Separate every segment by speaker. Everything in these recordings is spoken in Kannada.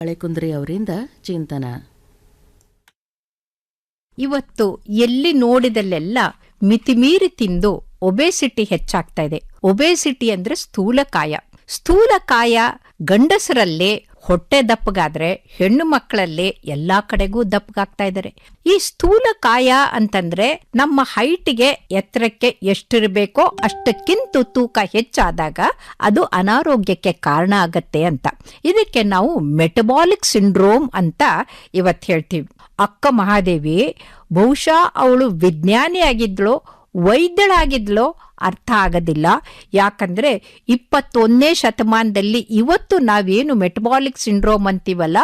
Speaker 1: ಬಾಳೆಕುಂದ್ರಿ ಅವರಿಂದ ಚಿಂತನ.
Speaker 2: ಇವತ್ತು ಎಲ್ಲಿ ನೋಡಿದಲ್ಲೆಲ್ಲ ಮಿತಿಮೀರಿ ತಿಂದು ಒಬೇಸಿಟಿ ಹೆಚ್ಚಾಗ್ತಾ ಇದೆ. ಒಬೇಸಿಟಿ ಅಂದ್ರೆ ಸ್ಥೂಲಕಾಯ. ಸ್ಥೂಲಕಾಯ ಗಂಡಸರಲ್ಲೇ ಹೊಟ್ಟೆ ದಪ್ಪಗಾದ್ರೆ ಹೆಣ್ಣು ಮಕ್ಕಳಲ್ಲೇ ಎಲ್ಲಾ ಕಡೆಗೂ ದಪ್ಪಗಾಗ್ತಾ ಇದ್ದಾರೆ. ಈ ಸ್ಥೂಲಕಾಯ ಅಂತಂದ್ರೆ ನಮ್ಮ ಹೈಟ್ಗೆ ಎತ್ತರಕ್ಕೆ ಎಷ್ಟಿರಬೇಕೋ ಅಷ್ಟಕ್ಕಿಂತ ತೂಕ ಹೆಚ್ಚಾದಾಗ ಅದು ಅನಾರೋಗ್ಯಕ್ಕೆ ಕಾರಣ ಆಗತ್ತೆ ಅಂತ. ಇದಕ್ಕೆ ನಾವು ಮೆಟಬಾಲಿಕ್ ಸಿಂಡ್ರೋಮ್ ಅಂತ ಇವತ್ತು ಹೇಳ್ತೀವಿ. ಅಕ್ಕ ಮಹಾದೇವಿ ಬಹುಶಃ ಅವಳು ವಿಜ್ಞಾನಿ ಆಗಿದ್ಳು, ವೈದ್ಯಳಾಗಿದ್ಲೋ ಅರ್ಥ ಆಗೋದಿಲ್ಲ. ಯಾಕಂದ್ರೆ 21ನೇ ಶತಮಾನದಲ್ಲಿ ಇವತ್ತು ನಾವೇನು ಮೆಟಬಾಲಿಕ್ ಸಿಂಡ್ರೋಮ್ ಅಂತೀವಲ್ಲ,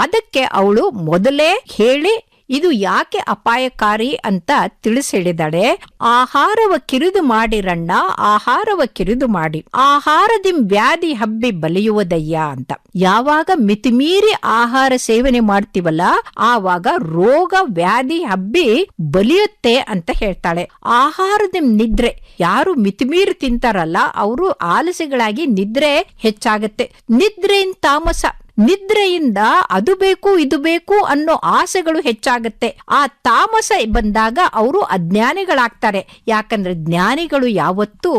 Speaker 2: ಅದಕ್ಕೆ ಅವಳು ಮೊದಲೇ ಹೇಳಿ ಇದು ಯಾಕೆ ಅಪಾಯಕಾರಿ ಅಂತ ತಿಳಿಸಿ ಹೇಳಿದಾಳೆ. ಆಹಾರವ ಕಿರಿದು ಮಾಡಿರಣ್ಣ, ಆಹಾರವ ಕಿರಿದು ಮಾಡಿ, ಆಹಾರದಿಂ ವ್ಯಾಧಿ ಹಬ್ಬಿ ಬಲಿಯುವುದಯ್ಯ ಅಂತ. ಯಾವಾಗ ಮಿತಿಮೀರಿ ಆಹಾರ ಸೇವನೆ ಮಾಡ್ತೀವಲ್ಲ ಆವಾಗ ರೋಗ ವ್ಯಾಧಿ ಹಬ್ಬಿ ಬಲಿಯುತ್ತೆ ಅಂತ ಹೇಳ್ತಾಳೆ. ಆಹಾರದಿಂ ನಿದ್ರೆ, ಯಾರು ಮಿತಿಮೀರಿ ತಿಂತಾರಲ್ಲ ಅವರು ಆಲಸಿಗಳಾಗಿ ನಿದ್ರೆ ಹೆಚ್ಚಾಗತ್ತೆ. ನಿದ್ರೆಯಿಂದ ತಾಮಸ, ನಿದ್ರೆಯಿಂದ ಅದು ಬೇಕು ಇದು ಬೇಕು ಅನ್ನೋ ಆಸೆಗಳು ಹೆಚ್ಚಾಗತ್ತೆ. ಆ ತಾಮಸ ಬಂದಾಗ ಅವರು ಅಜ್ಞಾನಿಗಳಾಗ್ತಾರೆ. ಯಾಕಂದ್ರೆ ಜ್ಞಾನಿಗಳು ಯಾವತ್ತೂ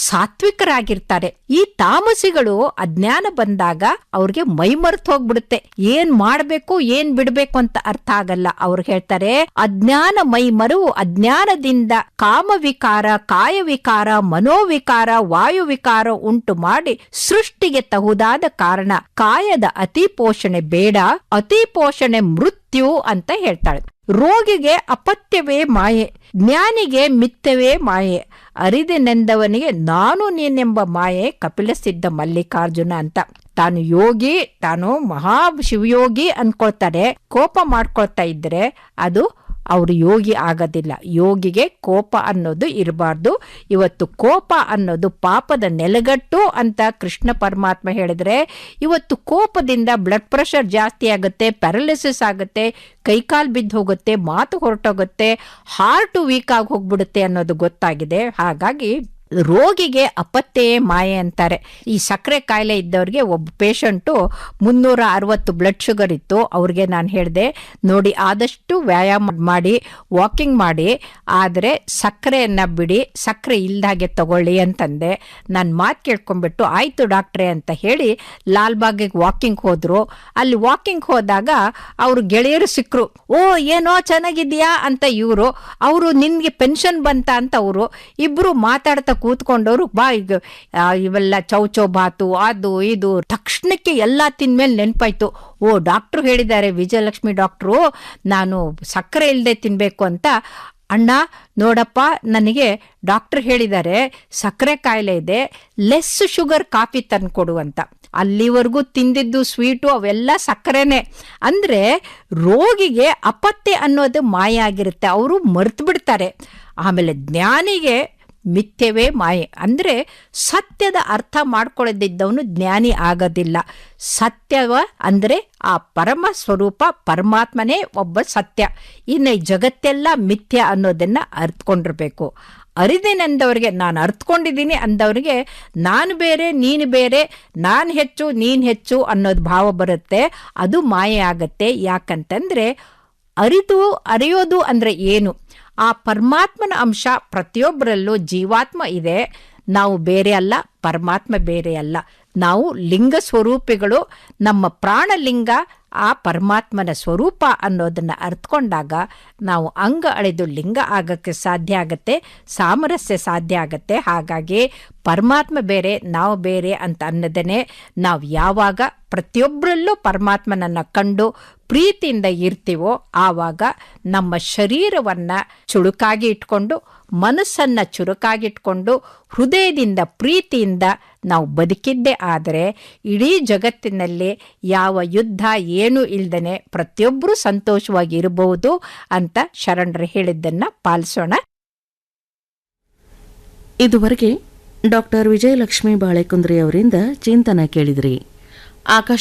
Speaker 2: ಸಾತ್ವಿಕರಾಗಿರ್ತಾರೆ. ಈ ತಾಮಸಿಗಳು ಅಜ್ಞಾನ ಬಂದಾಗ ಅವ್ರಿಗೆ ಮೈಮರ್ತು ಹೋಗ್ಬಿಡುತ್ತೆ. ಏನ್ ಮಾಡ್ಬೇಕು ಏನ್ ಬಿಡ್ಬೇಕು ಅಂತ ಅರ್ಥ ಆಗಲ್ಲ. ಅವ್ರು ಹೇಳ್ತಾರೆ, ಅಜ್ಞಾನ ಮೈಮರು, ಅಜ್ಞಾನದಿಂದ ಕಾಮವಿಕಾರ, ಕಾಯವಿಕಾರ, ಮನೋವಿಕಾರ, ವಾಯುವಿಕಾರ ಉಂಟು ಮಾಡಿ ಸೃಷ್ಟಿಗೆ ತಹುದಾದ ಕಾರಣ. ಕಾಯದ ಅತಿ ಪೋಷಣೆ ಬೇಡ, ಅತಿ ಪೋಷಣೆ ಮೃತ್ಯು ಅಂತ ಹೇಳ್ತಾಳೆ. ರೋಗಿಗೆ ಅಪತ್ಯವೇ ಮಾಯೆ, ಜ್ಞಾನಿಗೆ ಮಿಥ್ಯವೇ ಮಾಯೆ, ಅರಿದೆನೆಂದವನಿಗೆ ನಾನು ನೀನೆಂಬ ಮಾಯೆ ಕಪಿಲ ಸಿದ್ಧ ಮಲ್ಲಿಕಾರ್ಜುನ ಅಂತ. ತಾನು ಯೋಗಿ, ತಾನು ಮಹಾ ಶಿವಯೋಗಿ ಅನ್ಕೊಳ್ತಾರೆ. ಕೋಪ ಮಾಡ್ಕೊಳ್ತಾ ಇದ್ರೆ ಅದು ಅವರು ಯೋಗಿ ಆಗೋದಿಲ್ಲ. ಯೋಗಿಗೆ ಕೋಪ ಅನ್ನೋದು ಇರಬಾರ್ದು. ಇವತ್ತು ಕೋಪ ಅನ್ನೋದು ಪಾಪದ ನೆಲಗಟ್ಟು ಅಂತ ಕೃಷ್ಣ ಪರಮಾತ್ಮ ಹೇಳಿದ್ರೆ, ಇವತ್ತು ಕೋಪದಿಂದ ಬ್ಲಡ್ ಪ್ರೆಷರ್ ಜಾಸ್ತಿ ಆಗುತ್ತೆ, ಪ್ಯಾರಲಿಸಿಸ್ ಆಗುತ್ತೆ, ಕೈಕಾಲು ಬಿದ್ದು ಹೋಗುತ್ತೆ, ಮಾತು ಹೊರಟೋಗುತ್ತೆ, ಹಾರ್ಟ್ ವೀಕ್ ಆಗಿ ಹೋಗ್ಬಿಡುತ್ತೆ ಅನ್ನೋದು ಗೊತ್ತಾಗಿದೆ. ಹಾಗಾಗಿ ರೋಗಿಗೆ ಅಪತ್ಯೆಯೇ ಮಾಯೆ ಅಂತಾರೆ. ಈ ಸಕ್ಕರೆ ಕಾಯಿಲೆ ಇದ್ದವ್ರಿಗೆ ಒಬ್ಬ ಪೇಷಂಟು 360 ಬ್ಲಡ್ ಶುಗರ್ ಇತ್ತು. ಅವ್ರಿಗೆ ನಾನು ಹೇಳಿದೆ, ನೋಡಿ ಆದಷ್ಟು ವ್ಯಾಯಾಮ ಮಾಡಿ, ವಾಕಿಂಗ್ ಮಾಡಿ, ಆದರೆ ಸಕ್ಕರೆಯನ್ನು ಬಿಡಿ, ಸಕ್ಕರೆ ಇಲ್ದಾಗೆ ತಗೊಳ್ಳಿ ಅಂತಂದೆ. ನನ್ನ ಮಾತು ಕೇಳ್ಕೊಂಡ್ಬಿಟ್ಟು ಆಯಿತು ಡಾಕ್ಟ್ರೇ ಅಂತ ಹೇಳಿ ಲಾಲ್ಬಾಗಿಗೆ ವಾಕಿಂಗ್ ಹೋದ್ರು. ಅಲ್ಲಿ ವಾಕಿಂಗ್ ಹೋದಾಗ ಅವರು ಗೆಳೆಯರು ಸಿಕ್ಕರು. ಓ ಏನೋ ಚೆನ್ನಾಗಿದ್ಯಾ ಅಂತ ಇವರು, ಅವರು ನಿನ್ಗೆ ಪೆನ್ಷನ್ ಬಂತ ಅಂತ ಅವರು ಇಬ್ರು ಮಾತಾಡ್ತಾ ಕೂತ್ಕೊಂಡವ್ರು. ಬಾ ಈಗ ಇವೆಲ್ಲ ಚೌಚೌ ಬಾತು ಅದು ಇದು ತಕ್ಷಣಕ್ಕೆ ಎಲ್ಲ ತಿಂದ್ಮೇಲೆ ನೆನಪಾಯ್ತು. ಓ ಡಾಕ್ಟ್ರು ಹೇಳಿದ್ದಾರೆ, ವಿಜಯಲಕ್ಷ್ಮಿ ಡಾಕ್ಟ್ರು, ನಾನು ಸಕ್ಕರೆ ಇಲ್ಲದೆ ತಿನ್ಬೇಕು ಅಂತ. ಅಣ್ಣ ನೋಡಪ್ಪ, ನನಗೆ ಡಾಕ್ಟರ್ ಹೇಳಿದ್ದಾರೆ ಸಕ್ಕರೆ ಕಾಯಿಲೆ ಇದೆ, ಲೆಸ್ ಶುಗರ್ ಕಾಫಿ ತಂದ್ಕೊಡು ಅಂತ. ಅಲ್ಲಿವರೆಗೂ ತಿಂದಿದ್ದು ಸ್ವೀಟು ಅವೆಲ್ಲ ಸಕ್ಕರೆನೆ. ಅಂದ್ರೆ ರೋಗಿಗೆ ಅಪತ್ಯ ಅನ್ನೋದು ಮಾಯ ಆಗಿರುತ್ತೆ, ಅವರು ಮರ್ತು ಬಿಡ್ತಾರೆ. ಆಮೇಲೆ ಜ್ಞಾನಿಗೆ ಮಿಥ್ಯವೇ ಮಾಯೆ. ಅಂದ್ರೆ ಸತ್ಯದ ಅರ್ಥ ಮಾಡ್ಕೊಳ್ಳದಿದ್ದವನು ಜ್ಞಾನಿ ಆಗೋದಿಲ್ಲ. ಸತ್ಯವ ಅಂದ್ರೆ ಆ ಪರಮ ಸ್ವರೂಪ ಪರಮಾತ್ಮನೇ ಒಬ್ಬ ಸತ್ಯ. ಇನ್ನು ಈ ಜಗತ್ತೆಲ್ಲ ಮಿಥ್ಯ ಅನ್ನೋದನ್ನ ಅರ್ಥಕೊಂಡಿರ್ಬೇಕು. ಅರಿದೇನೆಂದವ್ರಿಗೆ, ನಾನು ಅರ್ಥಕೊಂಡಿದ್ದೀನಿ ಅಂದವ್ರಿಗೆ ನಾನು ಬೇರೆ ನೀನು ಬೇರೆ, ನಾನು ಹೆಚ್ಚು ನೀನು ಹೆಚ್ಚು ಅನ್ನೋದು ಭಾವ ಬರುತ್ತೆ. ಅದು ಮಾಯೆ ಆಗತ್ತೆ. ಯಾಕಂತಂದ್ರೆ ಅರಿಯೋದು ಅಂದ್ರೆ ಏನು? ಆ ಪರಮಾತ್ಮನ ಅಂಶ ಪ್ರತಿಯೊಬ್ಬರಲ್ಲೂ ಜೀವಾತ್ಮ ಇದೆ. ನಾವು ಬೇರೆ ಅಲ್ಲ, ಪರಮಾತ್ಮ ಬೇರೆ ಅಲ್ಲ. ನಾವು ಲಿಂಗ ಸ್ವರೂಪಿಗಳು. ನಮ್ಮ ಪ್ರಾಣಲಿಂಗ ಆ ಪರಮಾತ್ಮನ ಸ್ವರೂಪ ಅನ್ನೋದನ್ನು ಅರ್ಥಕೊಂಡಾಗ ನಾವು ಅಂಗ ಅಳೆದು ಲಿಂಗ ಆಗಕ್ಕೆ ಸಾಧ್ಯ ಆಗತ್ತೆ, ಸಾಮರಸ್ಯ ಸಾಧ್ಯ ಆಗತ್ತೆ. ಹಾಗಾಗಿ ಪರಮಾತ್ಮ ಬೇರೆ ನಾವು ಬೇರೆ ಅಂತ ಅನ್ನೋದನ್ನೇ ನಾವು ಯಾವಾಗ ಪ್ರತಿಯೊಬ್ಬರಲ್ಲೂ ಪರಮಾತ್ಮನನ್ನು ಕಂಡು ಪ್ರೀತಿಯಿಂದ ಇರ್ತೀವೋ ಆವಾಗ ನಮ್ಮ ಶರೀರವನ್ನು ಚುರುಕಾಗಿ ಇಟ್ಕೊಂಡು, ಮನಸ್ಸನ್ನು ಚುರುಕಾಗಿಟ್ಕೊಂಡು, ಹೃದಯದಿಂದ ಪ್ರೀತಿಯಿಂದ ನಾವು ಬದುಕಿದ್ದೇ ಆದರೆ ಇಡೀ ಜಗತ್ತಿನಲ್ಲಿ ಯಾವ ಯುದ್ಧ ಏನೂ ಇಲ್ದನೆ ಪ್ರತಿಯೊಬ್ಬರೂ ಸಂತೋಷವಾಗಿ ಇರಬಹುದು ಅಂತ ಶರಣರು ಹೇಳಿದ್ದನ್ನು ಪಾಲಿಸೋಣ.
Speaker 1: ಇದುವರೆಗೆ ಡಾಕ್ಟರ್ ವಿಜಯಲಕ್ಷ್ಮಿ ಬಾಳೆಕುಂದ್ರಿ ಅವರಿಂದ ಚಿಂತನ ಕೇಳಿದ್ರಿ. ಆಕಾಶ